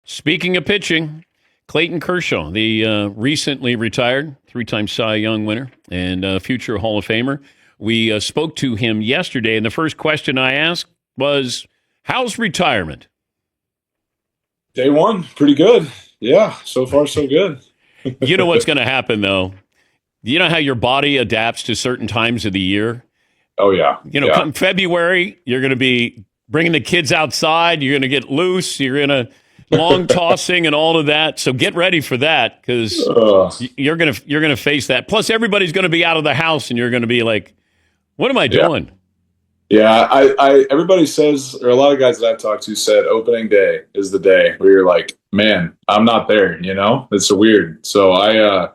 Speaking of pitching, Clayton Kershaw, the recently retired three-time Cy Young winner and future Hall of Famer. We spoke to him yesterday, and the first question I asked was, how's retirement? Day one, pretty good. Yeah, so far so good. You know what's going to happen, though? You know how your body adapts to certain times of the year? Oh, yeah. Come February, you're going to be bringing the kids outside. You're going to get loose. You're going to long tossing and all of that. So get ready for that because you're going to face that. Plus, everybody's going to be out of the house, and you're going to be like, what am I doing? Yeah, I everybody says, or a lot of guys that I've talked to said opening day is the day where you're like, man, I'm not there, It's weird. So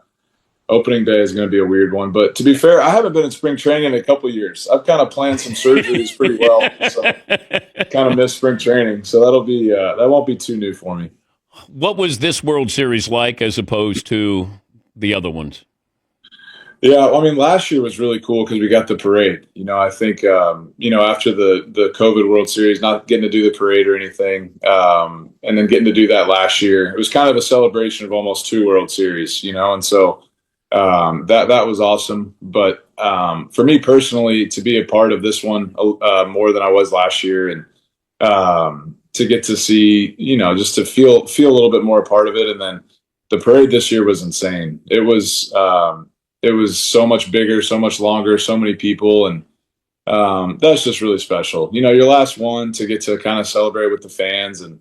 opening day is going to be a weird one. But to be fair, I haven't been in spring training in a couple of years. I've kind of planned some surgeries pretty well. So kind of missed spring training. So that'll be that won't be too new for me. What was this World Series like as opposed to the other ones? Yeah, I mean, last year was really cool because we got the parade. I think, after the COVID World Series, not getting to do the parade or anything, and then getting to do that last year, it was kind of a celebration of almost two World Series, and so that was awesome. But for me personally, to be a part of this one more than I was last year, and to get to see, just to feel a little bit more a part of it, and then the parade this year was insane. It was so much bigger, so much longer, so many people, and that's just really special. Your last one to get to kind of celebrate with the fans and,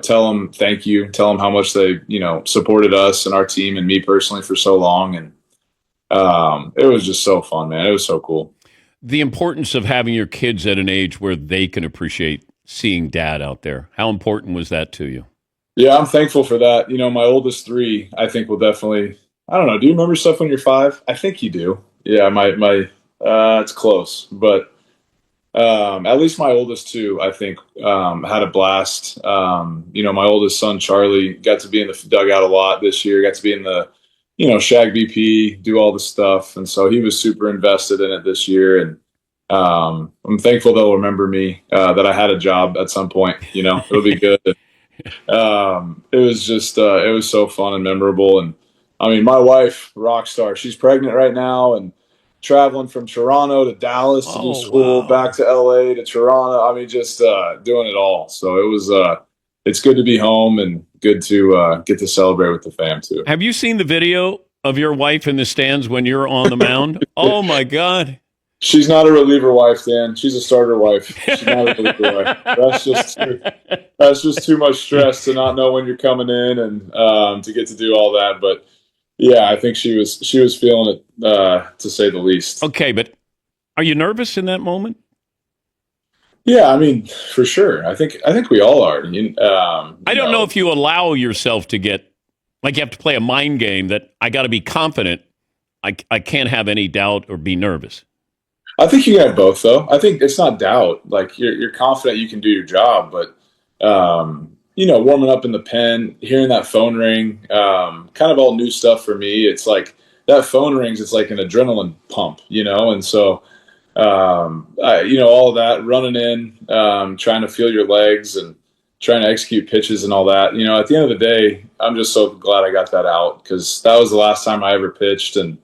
tell them thank you, tell them how much they, supported us and our team and me personally for so long. And it was just so fun, man. It was so cool. The importance of having your kids at an age where they can appreciate seeing dad out there. How important was that to you? Yeah, I'm thankful for that. My oldest three, I think will definitely, I don't know. Do you remember stuff when you're 5? I think you do. Yeah, it's close, but at least my oldest two, I think, had a blast. My oldest son Charlie got to be in the dugout a lot this year. Got to be in the, shag BP, do all the stuff, and so he was super invested in it this year. And I'm thankful they'll remember me, that I had a job at some point. It'll be good. It was just it was so fun and memorable. And I mean, my wife, rock star, she's pregnant right now and traveling from Toronto to Dallas to do school, back to LA to Toronto. I mean, just doing it all. So it was, it's good to be home and good to get to celebrate with the fam too. Have you seen the video of your wife in the stands when you're on the mound? Oh my God. She's not a reliever wife, Dan. She's a starter wife. She's not a reliever wife. That's just too much stress to not know when you're coming in and to get to do all that. But yeah, I think she was feeling it, to say the least. Okay, but are you nervous in that moment? Yeah, I mean, for sure. I think we all are. I don't know if you allow yourself to get, like you have to play a mind game that I got to be confident. I can't have any doubt or be nervous. I think you have both, though. I think it's not doubt. Like you're confident you can do your job, but warming up in the pen, hearing that phone ring, kind of all new stuff for me. It's like that phone rings. It's like an adrenaline pump, and so all of that running in, trying to feel your legs and trying to execute pitches and all that. At the end of the day, I'm just so glad I got that out because that was the last time I ever pitched, and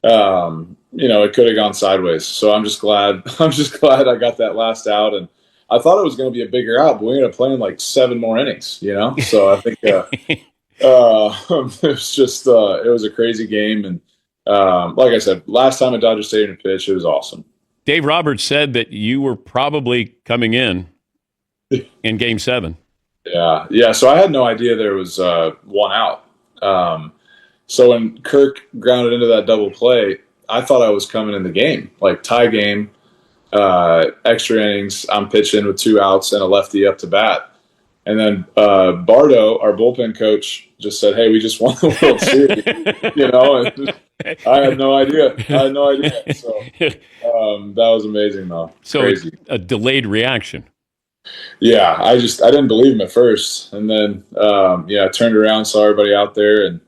it could have gone sideways. So I'm just glad I got that last out. And I thought it was going to be a bigger out, but we ended up playing like 7 more innings, So I think it was just it was a crazy game. And like I said, last time at Dodger Stadium to pitch, it was awesome. Dave Roberts said that you were probably coming in Game 7. Yeah. So I had no idea there was 1 out. So when Kirk grounded into that double play, I thought I was coming in the game, like tie game, extra innings. I'm pitching with 2 outs and a lefty up to bat. And then Bardo, our bullpen coach, just said, "Hey, we just won the World Series," and I had no idea. So that was amazing, though. So crazy. A delayed reaction. Yeah, I didn't believe him at first, and then I turned around, saw everybody out there, and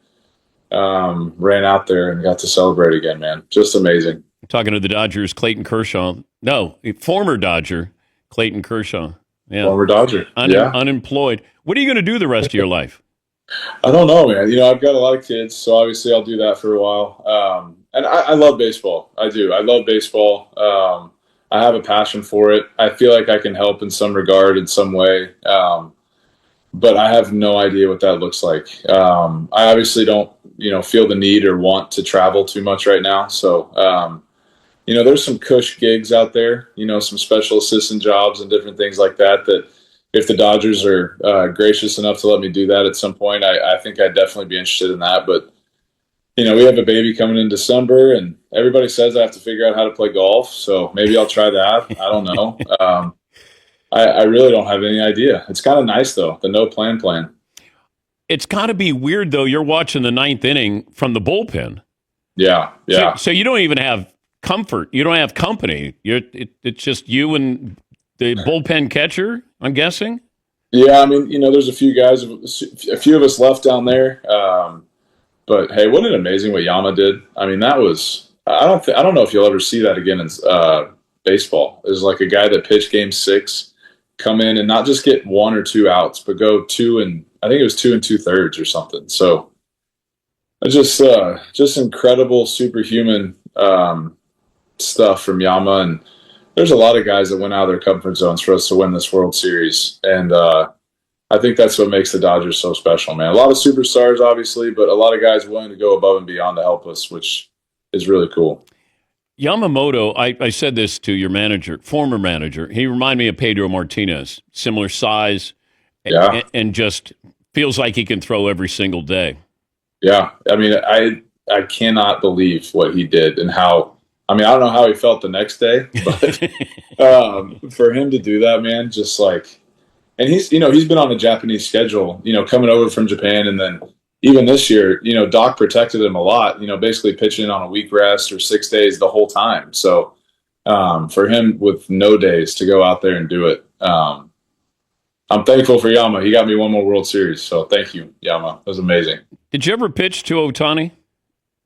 ran out there and got to celebrate again, man. Just amazing. Talking to the Dodgers, Clayton Kershaw. No, former Dodger, Clayton Kershaw. Yeah. Former Dodger. Unemployed. What are you going to do the rest of your life? I don't know, man. I've got a lot of kids, so obviously I'll do that for a while. And I love baseball. I do. I love baseball. I have a passion for it. I feel like I can help in some regard, in some way. But I have no idea what that looks like. I obviously don't, feel the need or want to travel too much right now. So, there's some cush gigs out there, some special assistant jobs and different things like that if the Dodgers are gracious enough to let me do that at some point, I think I'd definitely be interested in that. But, we have a baby coming in December, and everybody says I have to figure out how to play golf. So maybe I'll try that. I don't know. I really don't have any idea. It's kind of nice, though, the no plan. It's got to be weird, though. You're watching the ninth inning from the bullpen. Yeah. So you don't even have comfort. You don't have company. It's just you and the bullpen catcher, I'm guessing? Yeah, there's a few of us left down there. But hey, wasn't it amazing what Yama did? That was, I don't know if you'll ever see that again in baseball. It was like a guy that pitched game 6, come in and not just get 1 or 2 outs, but go 2 and I think it was 2 2/3 or something. So just incredible superhuman stuff from Yama. And there's a lot of guys that went out of their comfort zones for us to win this World Series. And I think that's what makes the Dodgers so special, man. A lot of superstars, obviously, but a lot of guys willing to go above and beyond to help us, which is really cool. Yamamoto, I said this to your former manager. He reminded me of Pedro Martinez, similar size, and just feels like he can throw every single day. Yeah, I cannot believe what he did and how. I don't know how he felt the next day, but for him to do that, man, just like. And he's been on a Japanese schedule, coming over from Japan. And then even this year, Doc protected him a lot, basically pitching on a week rest or 6 days the whole time. So for him with no days to go out there and do it, I'm thankful for Yama. He got me 1 more World Series. So thank you, Yama. It was amazing. Did you ever pitch to Ohtani?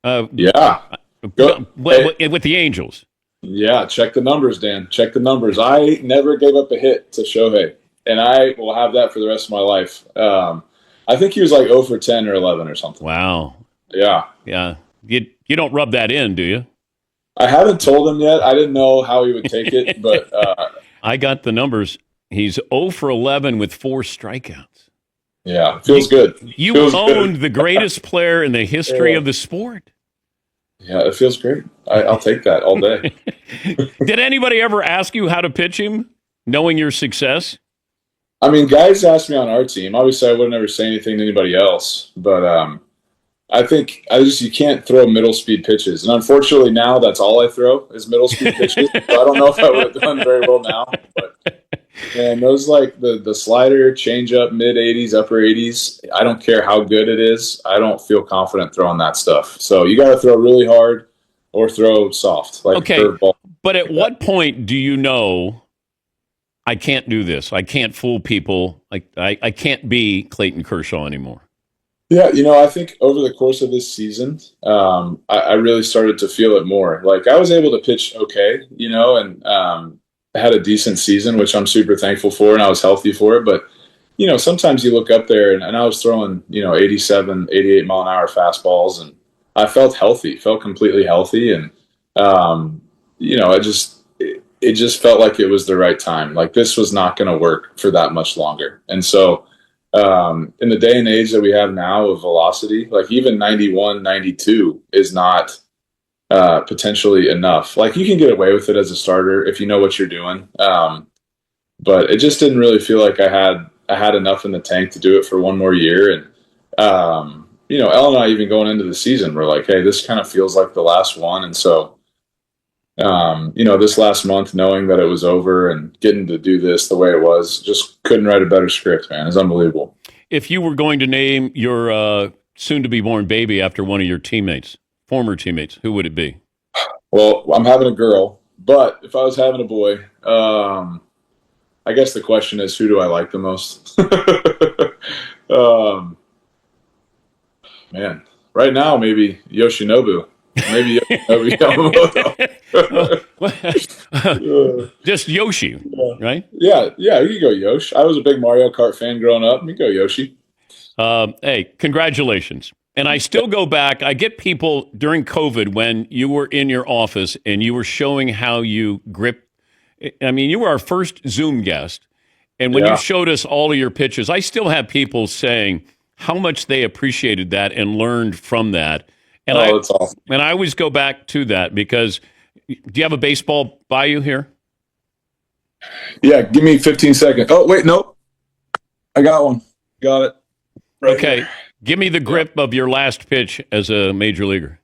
Yeah. With the Angels? Yeah. Check the numbers, Dan. Check the numbers. I never gave up a hit to Shohei. And I will have that for the rest of my life. I think he was like 0 for 10 or 11 or something. Wow. Yeah. Yeah. You don't rub that in, do you? I haven't told him yet. I didn't know how he would take it, but I got the numbers. He's 0 for 11 with 4 strikeouts. Yeah, feels good. You feels owned good. the greatest player in the history of the sport. Yeah, it feels great. I'll take that all day. Did anybody ever ask you how to pitch him, knowing your success? Guys asked me on our team. Obviously, I would never say anything to anybody else, but I think you can't throw middle speed pitches, and unfortunately now that's all I throw is middle speed pitches. So I don't know if I would have done very well now, but man, those like the slider, changeup, mid 80s, upper 80s. I don't care how good it is. I don't feel confident throwing that stuff. So you got to throw really hard or throw soft, like a curveball. But at what point do you know? I can't do this. I can't fool people. I can't be Clayton Kershaw anymore. Yeah, I think over the course of this season, I really started to feel it more. Like I was able to pitch okay, and had a decent season, which I'm super thankful for, and I was healthy for it. But, sometimes you look up there, and I was throwing, 87, 88 mile an hour fastballs, and I felt healthy, felt completely healthy. And, it just felt like it was the right time. Like this was not going to work for that much longer. And so in the day and age that we have now of velocity, like even 91, 92 is not potentially enough. Like you can get away with it as a starter if you know what you're doing. But it just didn't really feel like I had enough in the tank to do it for 1 more year. And, Elle and I even going into the season, we're like, hey, this kind of feels like the last one. And so, this last month, knowing that it was over and getting to do this the way it was, just couldn't write a better script, man. It's unbelievable. If you were going to name your soon-to-be-born baby after one of your former teammates, who would it be? Well, I'm having a girl, but if I was having a boy, I guess the question is, who do I like the most? Man, right now, maybe Yoshinobu. Maybe Yamamoto. Just Yoshi, right? Yeah, you can go Yoshi. I was a big Mario Kart fan growing up. You can go Yoshi. Hey, congratulations. And I still go back. I get people during COVID when you were in your office and you were showing how you grip. I mean, you were our first Zoom guest. And when you showed us all of your pitches, I still have people saying how much they appreciated that and learned from that. And that's awesome. And I always go back to that because do you have a baseball by you here? Yeah, give me 15 seconds. Oh, wait, no. I got one. Got it. Right Okay. here. Give me the grip of your last pitch as a major leaguer.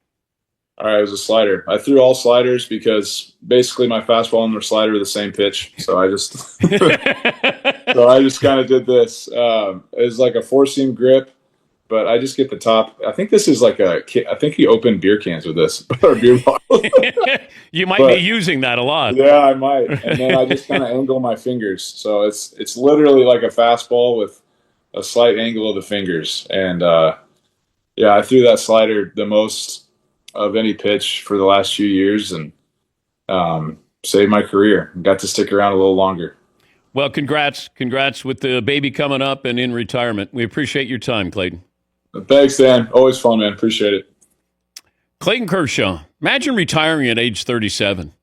All right, it was a slider. I threw all sliders because basically my fastball and their slider are the same pitch. So I just kind of did this. It was like a four-seam grip, but I just get the top. I think this is like I think he opened beer cans with this or beer bottles. You might be using that a lot. Yeah, I might. And then I just kind of angle my fingers. So it's literally like a fastball with a slight angle of the fingers. And I threw that slider the most of any pitch for the last few years and saved my career. Got to stick around a little longer. Well, congrats with the baby coming up and in retirement. We appreciate your time, Clayton. Thanks, Dan. Always fun, man. Appreciate it. Clayton Kershaw, imagine retiring at age 37.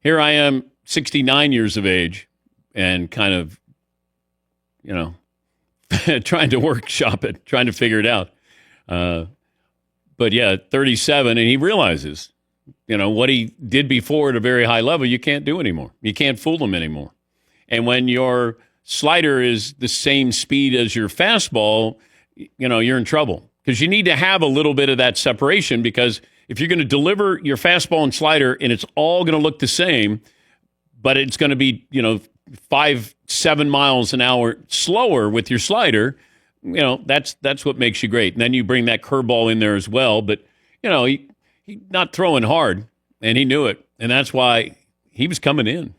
Here I am, 69 years of age, and kind of, trying to workshop it, trying to figure it out. But yeah, 37, and he realizes, what he did before at a very high level, you can't do anymore. You can't fool him anymore. And when your slider is the same speed as your fastball, you're in trouble because you need to have a little bit of that separation because if you're going to deliver your fastball and slider and it's all going to look the same, but it's going to be, 5-7 miles an hour slower with your slider, that's what makes you great. And then you bring that curveball in there as well. But, he's not throwing hard, and he knew it. And that's why he was coming in.